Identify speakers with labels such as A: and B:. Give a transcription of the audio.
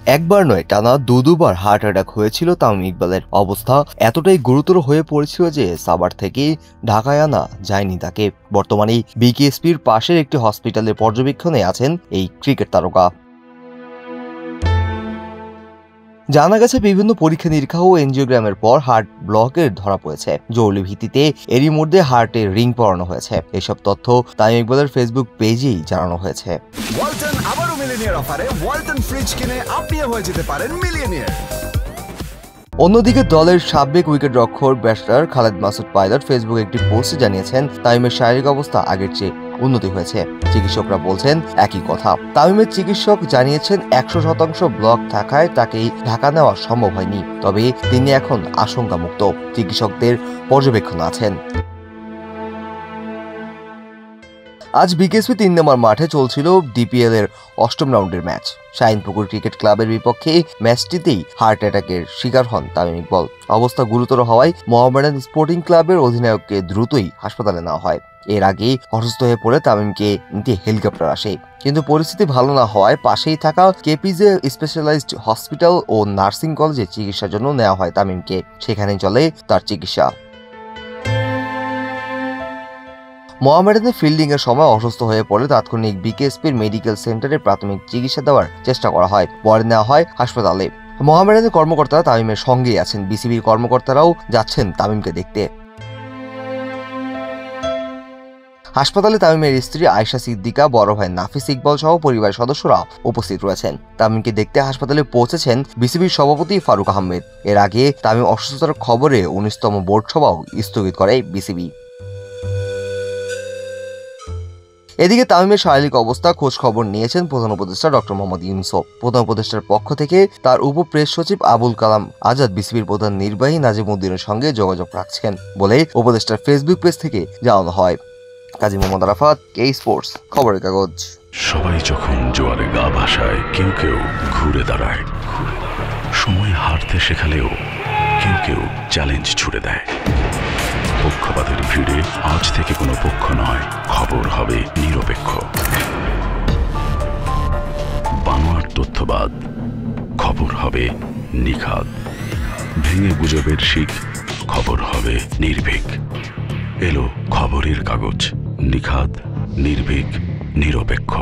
A: একবার নয়, টানা দুবার হার্ট অ্যাটাক হয়েছিল তামিম ইকবালের। অবস্থা এতটাই গুরুতর হয়ে পড়েছিল যে সাভার থেকে ঢাকায় আনা যায়নি তাকে। বর্তমানে বিকেএসপির পাশের একটি হসপিটালের পর্যবেক্ষণে আছেন এই ক্রিকেট তারকা। জানা গেছে, বিভিন্ন পরীক্ষা নিরীক্ষা ও এনজিওগ্রামের পর হার্ট ব্লকের ধরা পড়েছে। জরুরি ভিত্তিতে এরই মধ্যে হার্টে রিং পরানো হয়েছে। এসব তথ্য তামিম ইকবালের ফেসবুক পেজেই জানানো হয়েছে।
B: ওয়ালটন আবারো মিলিয়নিয়ার অফারে ওয়ালটন ফ্রিজ কিনে আপনিও হয়ে যেতে পারেন মিলিয়নিয়ার।
A: অন্যদিকে দলের সাবেক উইকেটরক্ষক ব্যাটসম্যান খালেদ মাসুদ পাইলট ফেসবুকে একটি পোস্টে জানিয়েছেন, তামিমের শারীরিক অবস্থা আগের চেয়ে উন্নতি হয়েছে। চিকিৎসকরা বলছেন একই কথা। তামিমের চিকিৎসক জানিয়েছেন 100% ব্লক থাকায় তাকে ঢাকা নেওয়া সম্ভব হয়নি, তবে তিনি এখন আশঙ্কামুক্ত। চিকিৎসকদের পর্যবেক্ষণে আছেন। আজ বিকেএসপি 3 নম্বর মাঠে চলছিল ডিপিএল এর 8ম রাউন্ডের ম্যাচ। শাহিনপুকুর ক্রিকেট ক্লাবের বিপক্ষে ম্যাচটিতেই হার্ট অ্যাটাকের শিকার হন তামিম ইকবাল। অবস্থা গুরুতর হওয়ায় মোহামেডান স্পোর্টিং ক্লাবের অধিনায়ককে দ্রুতই হাসপাতালে নেওয়া হয়। এর আগে অসুস্থ হয়ে পড়ে তামিমকে নিতে হেলিকপ্টার আসে, কিন্তু পরিস্থিতি ভালো না হওয়ায় পাশেই থাকা কেপিজে স্পেশালাইজড হসপিটাল ও নার্সিং কলেজে চিকিৎসার জন্য নেওয়া হয় তামিমকে। সেখানেই চলে তার চিকিৎসা। মোহামেডানে ফিল্ডিং এর সময় অসুস্থ হয়ে পড়ে তাৎক্ষণিক বিকেএসপির মেডিকেল সেন্টারে প্রাথমিক চিকিৎসা দেওয়ার চেষ্টা করা হয়। পরে নেওয়া হয় হাসপাতালে। মোহামেডানের কর্মকর্তারা তামিমের সঙ্গেই আছেন। বিসিবির কর্মকর্তারাও যাচ্ছেন তামিমকে দেখতে। হাসপাতালে তামিমের স্ত্রী আয়েশা সিদ্দিকা, বড় ভাই নাফিস ইকবাল সহ পরিবারের সদস্যরা উপস্থিত রয়েছেন। তামিমকে দেখতে হাসপাতালে পৌঁছেছেন বিসিবির সভাপতি ফারুক আহমেদ। এর আগে তামিম অসুস্থতার খবরে 19তম বোর্ড সভাও স্থগিত করে বিসিবি। এদিকে তামিমের শারীরিক অবস্থা খোঁজ খবর নিয়েছেন প্রধান উপদেষ্টা ডক্টর মোহাম্মদ ইউনূস। প্রধান উপদেষ্টার পক্ষ থেকে তার উপপ্রেস সচিব আবুল কালাম আজাদ বিসিবির প্রধান নির্বাহী নাজিমউদ্দিনের সঙ্গে যোগাযোগ রাখছেন বলে উপদেষ্টার ফেসবুক পেজ থেকে জানানো হয়। কাজী মোহাম্মদ আরাফাত, কে স্পোর্টস, খবরের কাগজ।
C: সবাই যখন জোয়ারে গা ভাসায়, কেউ কেউ ঘুরে দাঁড়ায়। সময় হারতে শেখালেও কেউ কেউ চ্যালেঞ্জ ছুড়ে দেয়। পক্ষপাতের ভিড়ে আজ থেকে কোনো পক্ষ নয়, খবর হবে নিরপেক্ষ। বানোয়ার তথ্যবাদ, খবর হবে নিখাদ। ভেঙে গুজবের শিখ, খবর হবে নির্ভীক। এলো খবরের কাগজ, নিখাদ, নির্ভীক, নিরপেক্ষ।